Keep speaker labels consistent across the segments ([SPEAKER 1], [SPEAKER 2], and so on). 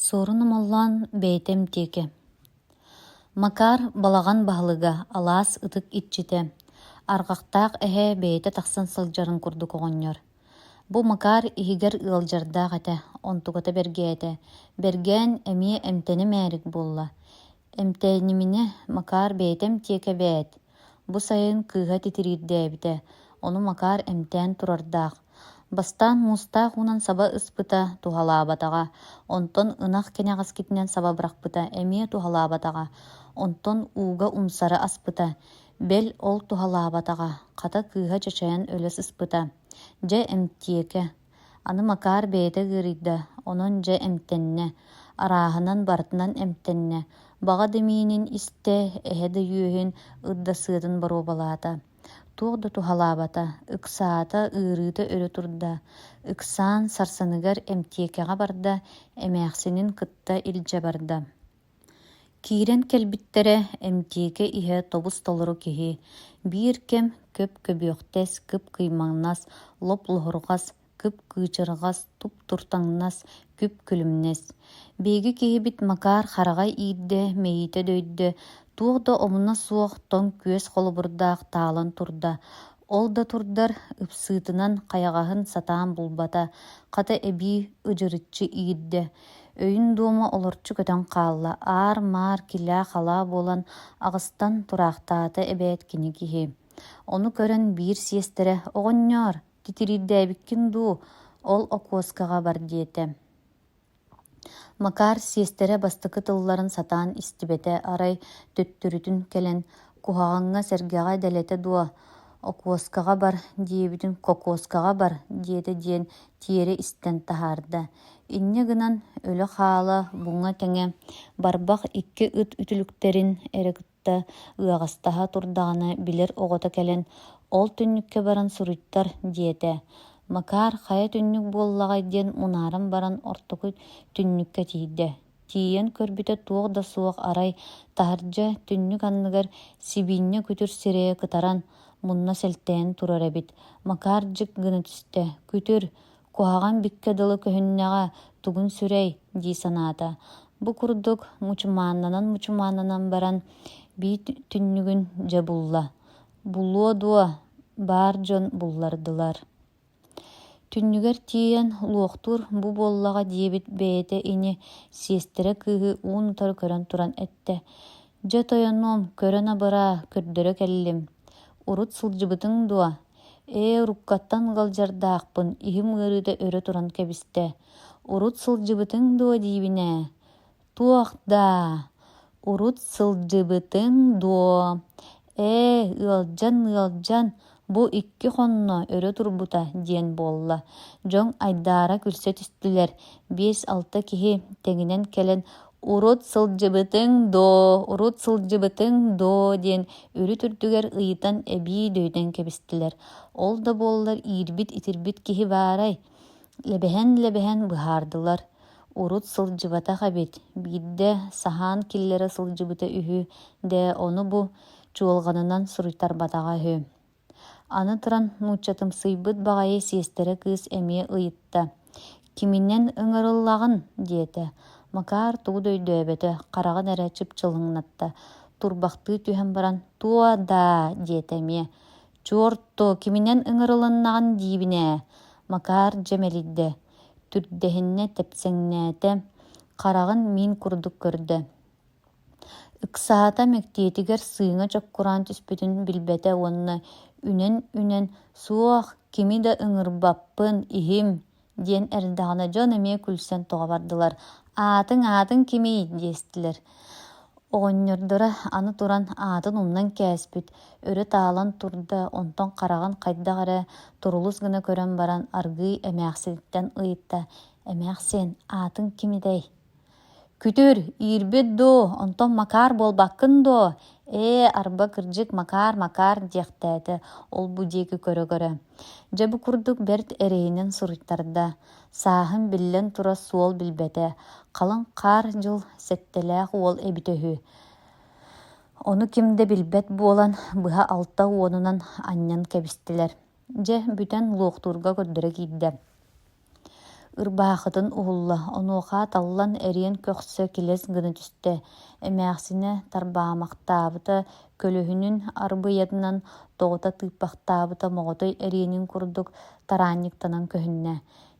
[SPEAKER 1] Сорунum оллан бейтем теке. Макар балаган баһылыга алаас ытык итчите. Аргактаак эһэ бейте тахсан сылжарын курдук оҕонньор. Бу Макар иһигэр ыалдьардаах этэ, онтугата бэргээте. Бергээн эмиэ эмтени мээрик булла. Эмтээнимине Макар бейтем тиэке бэät. Бу сайын кыыһа титириирдээбите. Ону Макар эмтээн турардаах. Бастаан мустаах унан саба ыспыта тухалаабатаҕа. Онтон ынах кэнэҕас китинэн саба бырахпыта эмиэ тухалаабатаҕа. Онтон ууга умсара аспыта. Бэл ол тухалаабатаҕа. Хата кыыһа чачайан өлөс ыспыта. Дьэ эмтиэке. Аны Макар бэйэтэ ыарыйда. Онон дьэ эмтэннэ. Арааһынан бартынан эмтэннэ. Баҕа дэмиинин истэ эһэ да үөһүн ыдда сыатын баруобалаата. Туох да тухалаабата, ыксаата ыырыыта өрө турда. Ыксаан сарсаныгар эмтиэкэҕэ барда, эмээхсинин кытта илдьэ барда. Киирэн кэлбиттерэ эмтиэке иһэ тобус толору киһи. Биир кэм көп көбүөхтэс, кып кыймаҥнас, лоп лоһурҕас, кып кыычырҕас, туп туртаҥнас, күп күлүмнэс. Биһиги киһибит Макар хараҕай иирдэ, мэйитэ дөйдө. Туох да омуна суох тоҥ күөс холобурдаах таалан турда. Ол да турдар ыпсыытынан хайаҕаһын сатаан булбата. Хата эбии ыдьырыччы иирдэ. Өйүн дуома олорчу көтөн хаалла. Аар-маар килээх халаа буолан аҕыстан тураахтаата эбээт кини киһи. Ону көрөн биир сиэстэрэ: «Оҕонньоор, титириирдээбиккин дуу, ол окуоскаҕа бар» диэтэ. Макар сиэстэрэ бастакы тылларын сатаан истибэтэ арай төттөрүтүн кэлэн куһаҕаҥҥа сэргэҕэ дэлэтэ дуо. «Окуоскаҕа бар» диэбитин «кокуоскаҕа бар» диэтэ диэн тиэри истэн таһаарда. Инньэ гынан өлө хаала буҥа тэҥэ барбах икки ыт үтүлүктэрин эрэ ыаҕастаһа турдаҕына билэр оҕото кэлэн ол түннүккэ баран суруйттар диэтэ. Макар хайа түннүк буоллаҕай диэн мунааран баран ортоку түннүккэ тиийдэ. Тиийэн көрбүтэ туох да суох арай таһырдьа түннүк анныгар сибиинньэ күтүр сирэйэ кытаран мунна сэлтээн турар эбит. Макар дьык гына түстэ: «Күтүр, куһаҕан биккэ дылы көһүннэҕэ тугун сүрэй» дии санаата. Бу курдук мучумааннанан баран бии түннүгүн дьэ булла. Булуо дуо, баар дьон буллардылар. Түннүгэр тиийэн луохтур бу буоллаҕа диэбит бэйэтэ ини сиэстэрэ кыыһы уун утары көрөн туран этэ: «Дьэ тойонуом, көрөн абыраа, көрдөрө кэллим. Урут сылдьыбытыҥ дуо». Руккаттан галдьардаахпын, иһим ыарыыта өрө туран кэбистэ: «Урут сылдьыбытыҥ дуо диибинэ». «Туох да, урут сылдьыбытыҥ дуо». Ыалдьан, бу икки хонно өрө турбута» диэн буолла. Дьоҥ айдаара күлсэ түстүлэр. 5-6 киһи тэҥинэн кэлэн «Урут сылдьыбытыҥ доо» диэн үрү түрдүгэр ыйытан эбии дөйдөн кэбистилэр. Ол да буоллар иирбит итирбит киһи баарай. Лэбэһэн быһаардылар. Урут сылдьыбатах эбит. Биирдэ саһаан киллэрэ сылдьыбыта үһү дэ ону бу чуолҕанынан суруйтарбатаҕа үһү. Аны туран нууччатымсыйбыт баҕайы сиэстэрэ кыыс эмиэ ыйытта. «Киминэн ыҥырыллаҕын» диэтэ. Макар тугу дөйдөөбөтө, хараҕын эрэ чыпчылыҥнатта. Турбахтыы түһэн баран: «Туо да» диэтэ эмиэ. «Чуорту, киминэн ыҥырылыннаҕын диибинэ». Макар дьэмэлиддэ. Түрдэһиннэ тэпсэҥнээтэ, хараҕын миин курдук көрдө. Ыксаата мектиэтигэр сыыҥа дьоккураан түспүтүн билбэтэ уонна үнэн «Суох, кими да ыҥырбаппын, иһим» диэн эрдэҕинэ дьон эмиэ күлсэн тоҕо бардылар. «Аатыҥ кими» диэстилэр. Оҕонньордора аны туран аатын умнан кээспүт. Өрө таалан турда, онтон хараҕын хайдах эрэ турулус гына көрөн баран аргыы эмээхсиниттэн ыйытта: «Эмээхсин, аатыҥ кимидэй?» «Күтүр, иирбит дуу, онтон Макар буолбаккын дуо». Арба кырдьык Макар диэхтээти ол бу диэки көрө-көрө. Дьэ бу курдук бэрт эрэйинэн суруйттарда. Сааһын биллэн тура суол билбэтэ. Халаҥ хаар дьыл сэттэлээх уол эбит өһү. Ону кимде билбэт буолан быһа 6 уонунан анньан кэбистилэр. Дьэ бүтэн луохтуурга көрдөрө киирдэ. ырбаахытын уһулла, онуоха таллан эриэн көхсө килес гыны түстэ. Эмээхсине тарбаамахтаабыта, көлөһүнүн арбыйатынан тоҕута тыыппахтаабыта моҕотой эриэнин курдук тараанньыктанан көһүннэ.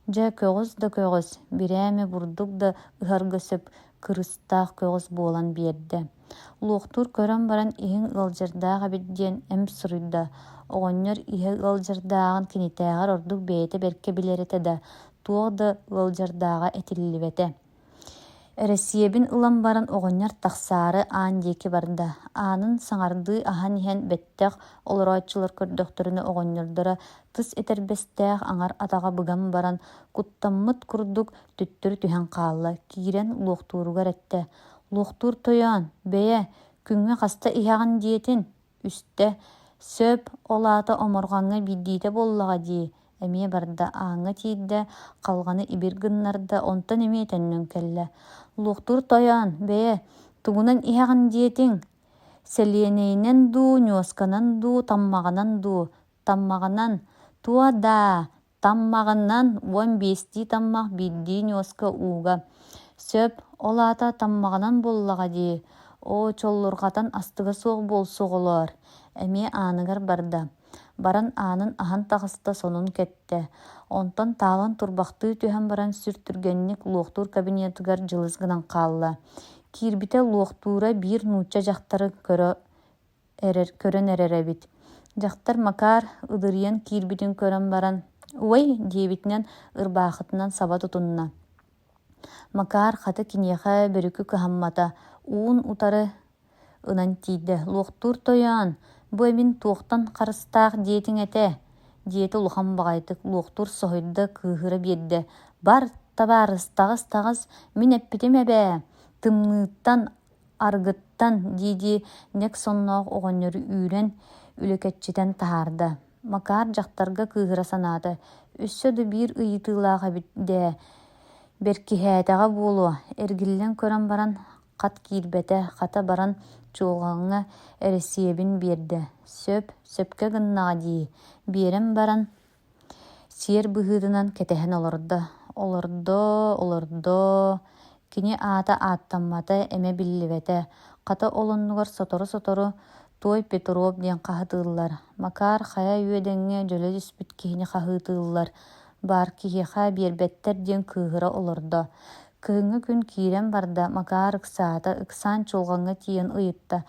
[SPEAKER 1] Дьэ көҕүс да көҕүс, бирээми бурдук да ыһарга сөп кырыстаах көҕүс буолан биэрдэ. Улуохтуур көрөн баран иһин ыалдьардаах эбит диэн эм суруйда. Оҕонньор иһэ ыалдьардааҕын кинитээҕэр ордук бэйэтэ бэркэ билэретэ да, туох да ыалдьардааҕа этиллибэтэ. Эрэсиэбин ылан баран оҕонньор тахсаары аан диэки барда. Аанын саҥардыы аһан иһэн бэттэх олорооччулар көрдөхтөрүнө оҕонньордора тыс этэрбэстээх аҥар атаҕа быган баран куттаммыт курдук түттүр түһэн хаалла, киирэн улуохтууругар этэ. Улуохтуур тойоон, бэйэ, күҥҥэ хаста иһэҕин диэтин, үстэ, сөп олаата оморҕоҥҥа биирдиитэ буоллаҕа дии. Эмиэ барда ааҥҥа тиирдэ халҕаны ибир гыннарда онтон эмиэ төннөн кэллэ. Улуохтуур тойоон, бэйэ, тугунан иһэҕин диэтиҥ, сэлиэнэйинэн дуу, ньуосканан дуу, таммаҕанан дуу. Таммаҕанан, туа даа, таммаҕынан уон биэстии таммах биирдии ньуоска ууга. Сөп олаата таммаҕанан буоллаҕа дии. Оо, чоллурҕатан астыга суох буолсуоҕулоор. Эмиэ ааныгар барда. Баран аанын аһан таҕыста сонун кэтте. Онтон таалан турбахтыы түһэн баран сүртүргэнник улуохтуур кабинетыгар дьылыс гынан хаалла. Киирбитэ улуохтуура биир нуучча дьахтары көрөн эрэрэбит. Дьахтар Макаар ыдырыйан киирбитин көрөн баран «Уой» диэбитинэн ырбаахытынан саба тутунна. Макаар хаты киниэхэ бөрүкү кыһаммата, уун утары ынан тиийдэ. Улуохтуур тойоон, бу эмин туохтан харыстаах диэтиҥ этэ. Диэти улахан баҕайытык. Улуохтуур соһуйда кыыһыра биэрдэ. Бар, табаарыс, таҕыс, мин эппитим эбээ. Тымныыттан, аргыттан диэди нэк сонноох оҕонньору үүрэн үлэкэччитэн таһаарда. Макаар дьахтарга кыыһыра санаата. Өссө да биир ыйытыылаах эбит дээ. Беркиһээтэҕэ буолуо. Эргиллэн көрөн баран хат киирбэтэ, хата баран чуолҕаҥҥа эрэсиэбин биэрдэ. Сөпкө гыннаҕа дии. Биэрэн баран сиэр быһыытынан кэтэһэн олордоо. Кини аата ааттаммата эмэ биллибэтэ. Хата олоннугар сотору Туой Петров диэн хаһытыыллар. Макаар хая үөдэҥҥэ дьөлө түспүт киһини хаһыытыыллар. Баар киһиэхэ биэрбэттэр диэн кыыһыра олордо. Кыһыҥҥа күн киирэн барда Макаар ыксаан чулҕаҥҥа тиийэн ыйытта.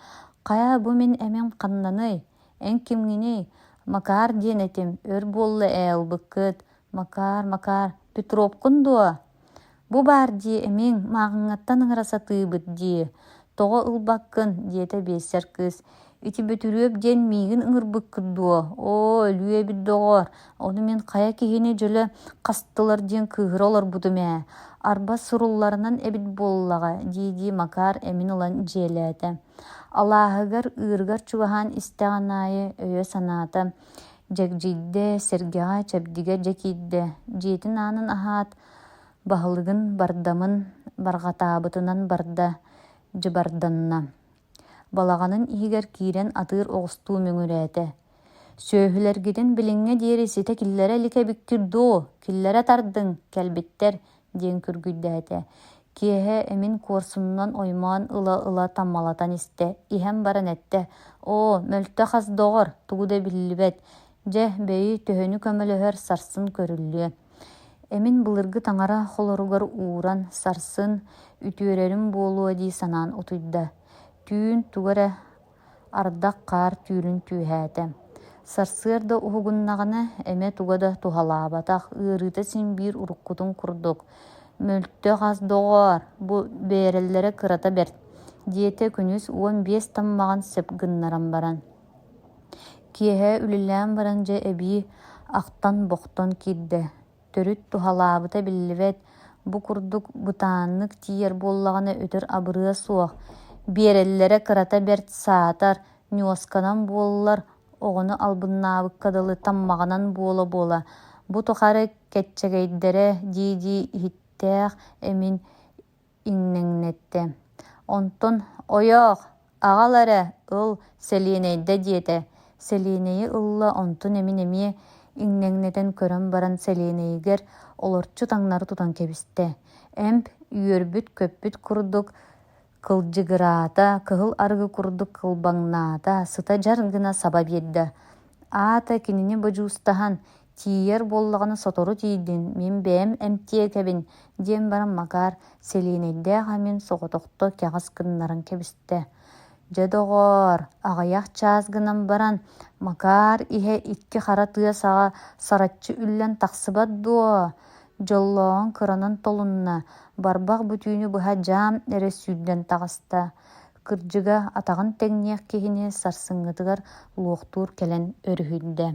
[SPEAKER 1] «Хая бу мин эмэн ханнаный, эн кимҥиний, Макаар диэн этим, өр буолла ылбыккыт. Макаар, Петровкун дуо. Бу баар дии эмиң мааҕыҥҥаттан ыҥыраса тыыбыт дии. Тоҕо ылбаккын» диэтэ биэссэр кыыс. «Ити бөтүрүөп диэн миигин ыҥырбыккыт дуо. Оо, үлүөбүт доҕоор, ону мин хая киһини дьөлө хастылар диэн кыыһыра олорбутум ээ. Арба сурулларынан эбит буоллаҕа» дии Макаар эмин ылан дьиэлээтэ. Алааһыгар ыырыгар чугаһаан истэҕинаайы өйө санаата. Дьэгдьиийдэ, сэргэҕэ, чэбдигэ дьэкиийдэ. Дьиэтин аанын аһаат баһылыгын бардамын барҕатаабытынан барда дьыбарданна. Балаҕанын иһигэр киирэн атыыр оҕустуу мүҥүрээтэ. «Сөөһүлэргитин билиҥҥэ диэри ситэ киллэрэ ликэбиккир дуу, киллэрэ тардыҥ, кэлбиттэр» диэн күргүйдээтэ. Киэһэ эмин куорсунунан оймоон ыла таммалатан истэ. Иһэн баран этэ. «Оо, мөлтө хас доҕор, тугу да биллибэт. Дьэ, бэйи төһөнү көмөлөһөр сарсын көрүллүө». Эмин былыргы таҥара холоругар ууран, сарсын, үтүөрэрин буолуо дии санаан утуйда. Түүн тугара ардах хаар түүрүн түүһээтэ. Сарсыар да уһугуннаҕына эмэ тугада туһалаабатах, ыарыыта син биир уруккутун курдук. «Мөлтө хас доҕоор, бу бэйэрэллэрэ кырата бэрт» диэтэ күнүс уон 5 таммаҕан сөп гыннаран баран. Киэһэ үлэлээн баран дьэ эбии ахтан бохтон киирдэ. Төрүт туһалаабыта биллибэт. Бу курдук бытааннык тиийэр буоллаҕына өтөр абырыа суох. Биэрэллэрэ кырата бэрт саатар, ньуосканан буоллар, оҕону албыннаабыкка дылы таммаҕанан буола. Бу тухары кэччэгэйдэрэ дии иһиттээх эмин иҥнэҥнэтэ. Онтон «Ойоох, аҕал эрэ, ыл, сэлиэнэйдэ» диэтэ. Сэлиэнэйи ылла онтун эмин эмиэ иңнэҥнэтэн көрөн баран Селенейгер олорчу таңнары тутан кэбистэ. Эмп үөрбүт көппүт курдук кылдьыгыраата, кыһыл арыгы курдук кылбаҥнаата, сыта дьар гына саба биэрдэ. Аата кинини быдьуустаһан, тиийэр буоллаҕына сотору тиийдин, мин бэйэм эмтиэ кэбин диэн баран Макар Селенейдээх амин соҕотохто кэҕас гыннарын кэбистэ. Дьэдоҕоор, аҕайах чаас гынан баран, Макар иһэ икки хара тыа саҕа сараччы үллэн тахсыбат дуо. Дьоллоон кыранан толунна, барбах бүтүүнү быһа дьаам эрэ сүүрдэн таҕыста. Кырдьыга атаҕын тэҥниэх киһини сарсыҥҥытыгар луохтуур кэлэн өрүһүлдэ.